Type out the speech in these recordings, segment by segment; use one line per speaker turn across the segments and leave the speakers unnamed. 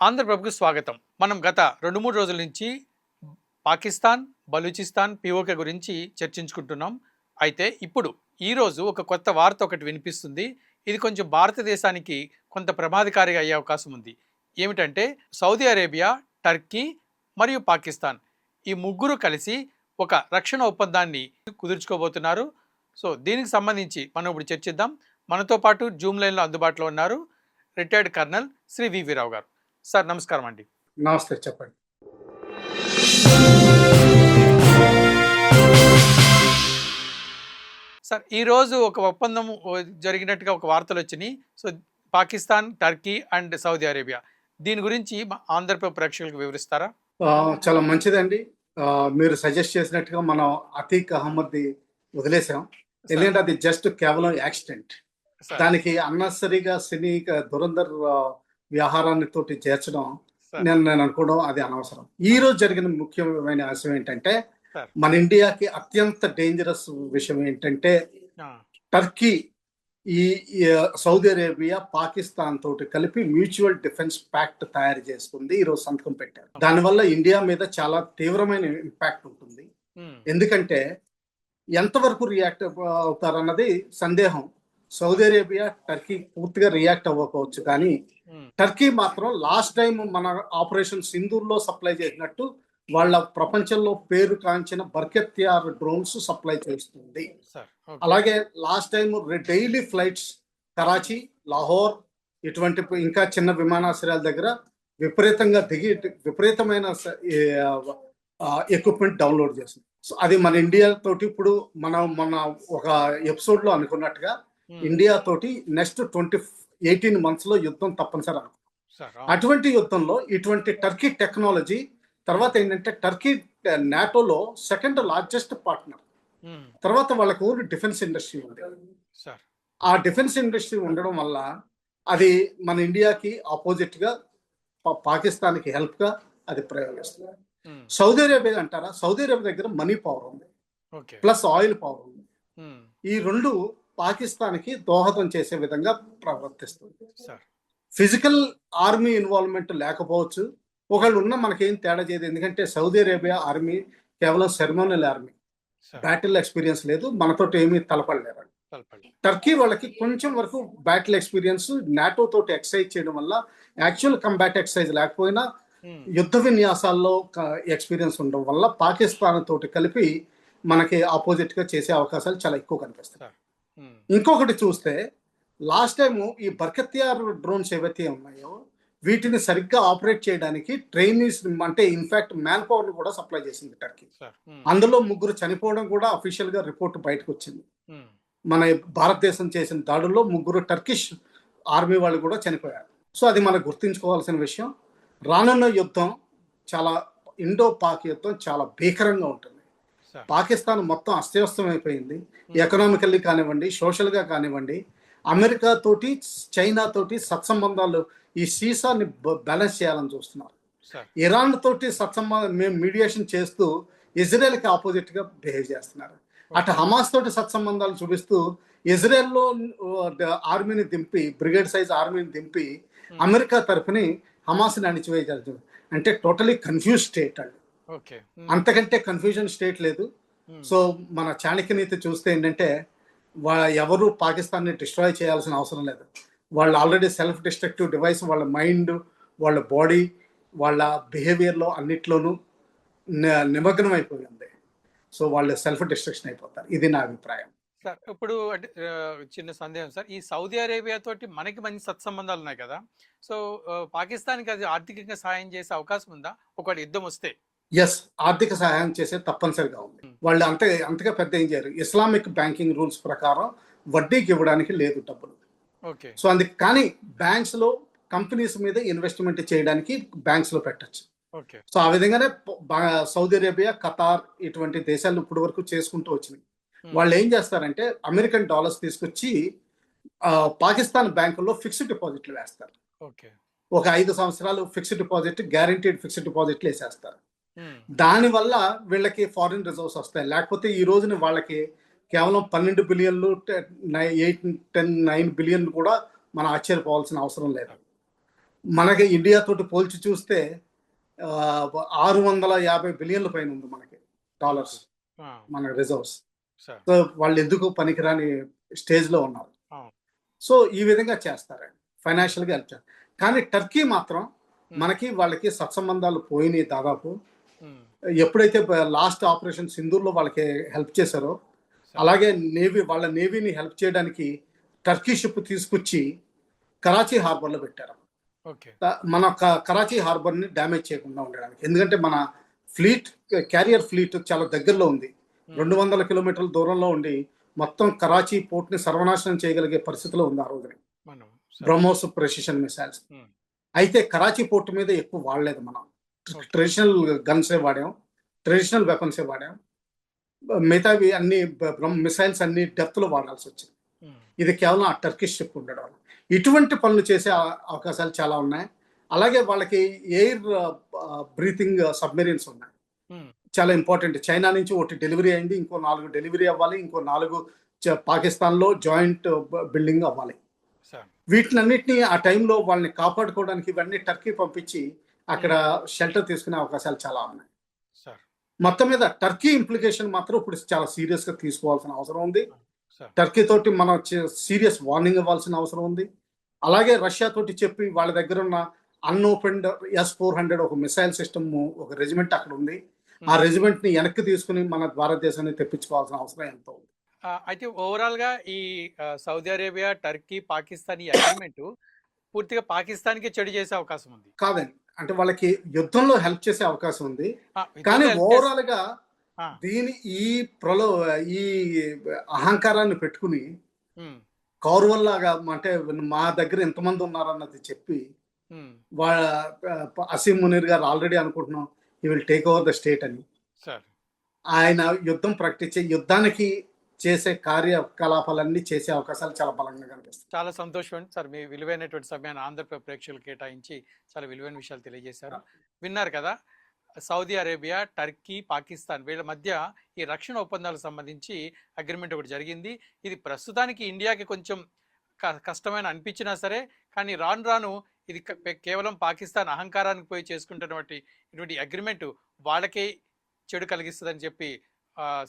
ఆంధ్రప్రభకు స్వాగతం. మనం గత 2, 3 రోజుల నుంచి పాకిస్తాన్, బలూచిస్తాన్, పీఓకే గురించి చర్చించుకుంటున్నాం. అయితే ఇప్పుడు ఈరోజు ఒక కొత్త వార్త ఒకటి వినిపిస్తుంది. ఇది కొంచెం భారతదేశానికి కొంత ప్రమాదకారిగా అయ్యే అవకాశం ఉంది. ఏమిటంటే సౌదీ అరేబియా, టర్కీ మరియు పాకిస్తాన్ ఈ ముగ్గురు కలిసి ఒక రక్షణ ఒప్పందాన్ని కుదుర్చుకోబోతున్నారు. సో దీనికి సంబంధించి మనం ఇప్పుడు చర్చిద్దాం. మనతో పాటు జూమ్ లైన్లో అందుబాటులో ఉన్నారు రిటైర్డ్ కర్నల్ శ్రీ వివి రావు గారు. సార్ నమస్కారం అండి.
నమస్తే, చెప్పండి.
సార్ ఈరోజు ఒక ఒప్పందం జరిగినట్టుగా ఒక వార్తలు వచ్చినాయి. So Pakistan, Turkey and Saudi Arabia దీని గురించి ఆంధ్రప్రదేశ్ ప్రేక్షకులకు వివరిస్తారా?
చాలా మంచిదండి. మీరు సజెస్ట్ చేసినట్టుగా మనం అతీక్ అహ్మద్ది వదిలేసాం. ఎందుకంటే అది జస్ట్ కేవలం యాక్సిడెంట్. దానికి అన్నెసరీగా సినీ దురంధర్ వ్యవహారాన్ని తోటి చేర్చడం నేను అనుకోవడం అది అనవసరం. ఈ రోజు జరిగిన ముఖ్యమైన విషయం ఏంటంటే, మన ఇండియాకి అత్యంత డేంజరస్ విషయం ఏంటంటే, టర్కీ ఈ సౌదీ అరేబియా పాకిస్తాన్ తోటి కలిపి మ్యూచువల్ డిఫెన్స్ ప్యాక్ట్ తయారు చేసుకుంది. ఈ రోజు సంతకం పెట్టారు. దానివల్ల ఇండియా మీద చాలా తీవ్రమైన ఇంపాక్ట్ ఉంటుంది. ఎందుకంటే ఎంతవరకు రియాక్ట్ అవుతారన్నది సందేహం. సౌదీ అరేబియా, టర్కీ పూర్తిగా రియాక్ట్ అవ్వకపోవచ్చు, కానీ టర్కీ మాత్రం లాస్ట్ టైం మన ఆపరేషన్ సింధూర్లో సప్లై చేసినట్టు వాళ్ళ ప్రపంచంలో పేరు కాంచిన బర్కెత్యార్ డ్రోన్స్ సప్లై చేస్తుంది. అలాగే last time daily flights Karachi, Lahore ఇటువంటి ఇంకా చిన్న విమానాశ్రయాల దగ్గర విపరీతంగా దిగి విపరీతమైన ఎక్విప్మెంట్ డౌన్లోడ్ చేసింది. సో అది మన ఇండియా తోటి ఇప్పుడు మన ఒక ఎపిసోడ్ లో అనుకున్నట్టుగా ఇండియా తోటి నెక్స్ట్ 18 months లో యుద్ధం తప్పనిసరి అనుకుంటాం. అటువంటి యుద్ధంలో ఇటువంటి టర్కీ టెక్నాలజీ తర్వాత ఏంటంటే, టర్కీ నాటోలో సెకండ్ లార్జెస్ట్ పార్ట్నర్. తర్వాత వాళ్ళకు ఓన్ డిఫెన్స్ ఇండస్ట్రీ ఉంది. ఆ డిఫెన్స్ ఇండస్ట్రీ ఉండడం వల్ల అది మన ఇండియాకి ఆపోజిట్ గా పాకిస్తాన్కి హెల్ప్ గా అది ప్రయోగిస్తుంది. సౌదీ అరేబియా అంటారా, సౌదీ అరేబియా దగ్గర మనీ పవర్ ఉంది, ప్లస్ ఆయిల్ పవర్ ఉంది. ఈ రెండు పాకిస్తాన్కి దోహదం చేసే విధంగా ప్రవర్తిస్తుంది. ఫిజికల్ ఆర్మీ ఇన్వాల్వ్మెంట్ లేకపోవచ్చు, ఒకళ్ళు ఉన్న మనకేం తేడా చేయదు. ఎందుకంటే సౌదీ అరేబియా ఆర్మీ కేవలం సెరమోనియల్ ఆర్మీ, బ్యాటిల్ ఎక్స్పీరియన్స్ లేదు, మనతో ఏమీ తలపడలేరు. టర్కీ వాళ్ళకి కొంచెం వరకు బ్యాటిల్ ఎక్స్పీరియన్స్, నాటో తోటి ఎక్సర్సైజ్ చేయడం వల్ల, యాక్చువల్ కంబాట్ ఎక్సర్సైజ్ లేకపోయినా యుద్ధ విన్యాసాల్లో ఎక్స్పీరియన్స్ ఉండడం వల్ల పాకిస్తాన్ తోటి కలిపి మనకి ఆపోజిట్ గా చేసే అవకాశాలు చాలా ఎక్కువ కనిపిస్తాయి. ఇంకొకటి చూస్తే, లాస్ట్ టైం ఈ బర్కత్యార్ డ్రోన్స్ ఏవైతే ఉన్నాయో వీటిని సరిగ్గా ఆపరేట్ చేయడానికి ట్రైనీస్, అంటే ఇన్ఫాక్ట్ మ్యాన్ పవర్ కూడా సప్లై చేసింది టర్కీ. అందులో 3 చనిపోవడం కూడా అఫీషియల్ గా రిపోర్ట్ బయటకు వచ్చింది. మన భారతదేశం చేసిన దాడుల్లో 3 టర్కిష్ ఆర్మీ వాళ్ళు కూడా చనిపోయారు. సో అది మనం గుర్తుంచుకోవాల్సిన విషయం. రానున్న యుద్ధం చాలా ఇండో పాక్ యుద్ధం చాలా భీకరంగా ఉంటుంది. పాకిస్తాన్ మొత్తం అస్తవ్యస్తం అయిపోయింది, ఎకనామికల్లీ కానివ్వండి, సోషల్ గా కానివ్వండి. అమెరికా తోటి, చైనా తోటి సత్సంబంధాలు, ఈ సీసాని బ్యాలెన్స్ చేయాలని చూస్తున్నారు. ఇరాన్ తోటి సత్సంబంధం మేము మీడియేషన్ చేస్తూ ఇజ్రాయెల్ కి ఆపోజిట్ గా బిహేవ్ చేస్తున్నారు. అటు హమాస్ తోటి సత్సంబంధాలు చూపిస్తూ ఇజ్రాయెల్లో ఆర్మీని దింపి, బ్రిగేడ్ సైజ్ ఆర్మీని దింపి అమెరికా తరఫుని హమాస్ని అణిచివేయగలదు. అంటే టోటలీ కన్ఫ్యూజ్ స్టేట్ అండి. అంతకంటే కన్ఫ్యూజన్ స్టేట్ లేదు. సో మన చాణక్య నీతి చూస్తే ఏంటంటే, ఎవరు పాకిస్తాన్ని డిస్ట్రాయ్ చేయాల్సిన అవసరం లేదు. వాళ్ళు ఆల్రెడీ సెల్ఫ్ డిస్ట్రక్టివ్ డివైస్, వాళ్ళ మైండ్, వాళ్ళ బాడీ, వాళ్ళ బిహేవియర్లో అన్నిట్లోనూ నిమగ్నం అయిపోయింది. సో వాళ్ళు సెల్ఫ్ డిస్ట్రక్షన్ అయిపోతారు. ఇది నా అభిప్రాయం.
సార్ ఇప్పుడు చిన్న సందేహం సార్, ఈ సౌదీ అరేబియా తోటి మనకి మంచి సత్సంబంధాలు ఉన్నాయి కదా, సో పాకిస్తాన్కి అది ఆర్థికంగా సహాయం చేసే అవకాశం ఉందా ఒకటి యుద్ధం వస్తే?
ఎస్, ఆర్థిక సహాయం చేసే తప్పనిసరిగా ఉంది. వాళ్ళు అంతగా పెద్ద ఏం చేయరు. ఇస్లామిక్ బ్యాంకింగ్ రూల్స్ ప్రకారం వడ్డీకి ఇవ్వడానికి లేదు డబ్బులు. సో అందుకు కానీ బ్యాంక్స్ లో కంపెనీస్ మీద ఇన్వెస్ట్మెంట్ చేయడానికి బ్యాంక్స్ లో పెట్టచ్చు. సో ఆ విధంగానే సౌదీ అరేబియా, ఖతార్ ఇటువంటి దేశాలు ఇప్పటి వరకు చేసుకుంటూ వచ్చినాయి. వాళ్ళు ఏం చేస్తారంటే, అమెరికన్ డాలర్స్ తీసుకొచ్చి పాకిస్తాన్ బ్యాంకుల్లో ఫిక్స్డ్ డిపాజిట్లు వేస్తారు. ఒక 5 సంవత్సరాలు ఫిక్స్డ్ డిపాజిట్, గ్యారంటీడ్ ఫిక్స్డ్ డిపాజిట్లు వేసేస్తారు. దానివల్ల వీళ్ళకి ఫారిన్ రిజర్వ్స్ వస్తాయి. లేకపోతే ఈ రోజున వాళ్ళకి కేవలం 12 బిలియన్లు, 8, 10, 9 బిలియన్ కూడా మనం ఆశ్చర్యపోవాల్సిన అవసరం లేదు. మనకి ఇండియా తోటి పోల్చి చూస్తే 650 బిలియన్ల పైన ఉంది మనకి డాలర్స్
ఆ,
మన రిజర్వ్స్.
సార్.
సో వాళ్ళు ఎందుకు పనికిరాని స్టేజ్లో ఉన్నారు.
ఆ,
సో ఈ విధంగా చేస్తారండి, ఫైనాన్షియల్గా హెల్ప్ చేస్తారు. కానీ టర్కీ మాత్రం మనకి వాళ్ళకి సత్సంబంధాలు పోయినాయి దాదాపు.
ఉమ్,
ఎప్పుడైతే లాస్ట్ ఆపరేషన్ సింధూర్లో వాళ్ళకి హెల్ప్ చేశారో,
సార్.
అలాగే వాళ్ళ నేవీని హెల్ప్ చేయడానికి టర్కీ షిప్ తీసుకొచ్చి కరాచీ హార్బర్లో పెట్టారు.
ఓకే.
మన కరాచీ హార్బర్ని డ్యామేజ్ చేయకుండా ఉండడానికి. ఎందుకంటే మన ఫ్లీట్, క్యారియర్ ఫ్లీట్ చాలా దగ్గరలో ఉంది. 200 కిలోమీటర్ల దూరంలో ఉండి మొత్తం కరాచీ పోర్ట్ని సర్వనాశనం చేయగలిగే పరిస్థితిలో ఉంది ఆ రోజున
మనం, sir.
BrahMos precision missiles.
Um,
అయితే కరాచీ పోర్ట్ మీద ఎక్కువ వాడలేదు మనం.
ఓకే.
ట్రెడిషనల్ గన్సే వాడాం, ట్రెడిషనల్ వెపన్సే వాడాం. మిగతావి అన్ని మిసైల్స్ అన్ని డెప్త్లో వాడాల్సి వచ్చింది.
ఉమ్,
ఇది కేవలం ఆ టర్కిష్ షిప్ ఉండడం వల్ల. ఇటువంటి పనులు చేసే అవకాశాలు చాలా ఉన్నాయి. అలాగే వాళ్ళకి ఎయిర్ బ్రీతింగ్ సబ్మెరీన్స్ ఉన్నాయి,
ఉమ్,
చాలా ఇంపార్టెంట్. చైనా నుంచి ఒకటి డెలివరీ అయింది, ఇంకో 4 డెలివరీ అవ్వాలి, ఇంకో 4 పాకిస్తాన్లో జాయింట్ బిల్డింగ్ అవ్వాలి.
సార్.
వీటినన్నిటిని ఆ టైంలో వాళ్ళని కాపాడుకోవడానికి ఇవన్నీ టర్కీ పంపించి అక్కడ షెల్టర్ తీసుకునే అవకాశాలు చాలా ఉన్నాయి.
సార్.
మొత్తం మీద టర్కీ ఇంప్లికేషన్ మాత్రం ఇప్పుడు చాలా సీరియస్గా తీసుకోవాల్సిన అవసరం ఉంది.
సార్.
టర్కీ తోటి మనం సీరియస్ వార్నింగ్ ఇవ్వాల్సిన అవసరం ఉంది. అలాగే రష్యా తోటి చెప్పి వాళ్ళ దగ్గర ఉన్న అన్ఓపెన్డ్ S-400 ఒక మిసైల్ సిస్టమ్, ఒక రెజిమెంట్ అక్కడ ఉంది. ఆ రెజిమెంట్ ని వెనక్కి తీసుకుని మన భారతదేశాన్ని తెప్పించుకోవాల్సిన అవసరం ఎంతో ఉంది.
అయితే ఓవరాల్ గా ఈ సౌదీ అరేబియా, టర్కీ, పాకిస్తాన్ ఈ అగ్రిమెంట్ పూర్తిగా పాకిస్తాన్కి చెడు చేసే అవకాశం ఉంది.
కాదండి, అంటే వాళ్ళకి యుద్ధంలో హెల్ప్ చేసే అవకాశం ఉంది.
యుద్ధంలో
కానీ
help
ఓవరాల్ గా
ఆ,
ఈ ఈ అహంకారాన్ని పెట్టుకుని
ఉమ్,
కౌరవల్లాగా, అంటే మా దగ్గర ఎంతమంది ఉన్నారన్నది చెప్పి
ఉమ్,
వాళ్ళ అసీం మునీర్ గారు ఆల్రెడీ అనుకుంటున్నాం ఈ will take over the state అని.
సార్.
ఆయన యుద్ధం ప్రకటించే, యుద్ధానికి చేసే కార్యకలాపాలన్నీ చేసే అవకాశాలు చాలా బలంగా కనిపిస్తాయి.
చాలా సంతోషం అండి సార్, మీ విలువైనటువంటి సమయాన్ని ఆంధ్రప్రదేశ్ ప్రేక్షకులు కేటాయించి చాలా విలువైన విషయాలు తెలియజేశారు. విన్నారు కదా, సౌదీ అరేబియా, టర్కీ, పాకిస్తాన్ వీళ్ళ మధ్య ఈ రక్షణ ఒప్పందాలకు సంబంధించి అగ్రిమెంట్ ఒకటి జరిగింది. ఇది ప్రస్తుతానికి ఇండియాకి కొంచెం కష్టమైన అనిపించినా సరే, కానీ రాను రాను ఇది కేవలం పాకిస్తాన్ అహంకారానికి పోయి చేసుకుంటున్నటువంటి ఇటువంటి అగ్రిమెంట్ వాళ్ళకే చెడు కలిగిస్తుందని చెప్పి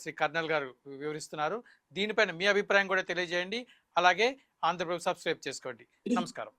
శ్రీ కర్నల్ గారు వివరిస్తున్నారు. దీనిపైన మీ అభిప్రాయం కూడా తెలియజేయండి. అలాగే ఆంధ్రప్రదేశ్ సబ్స్క్రైబ్ చేసుకోండి. నమస్కారం.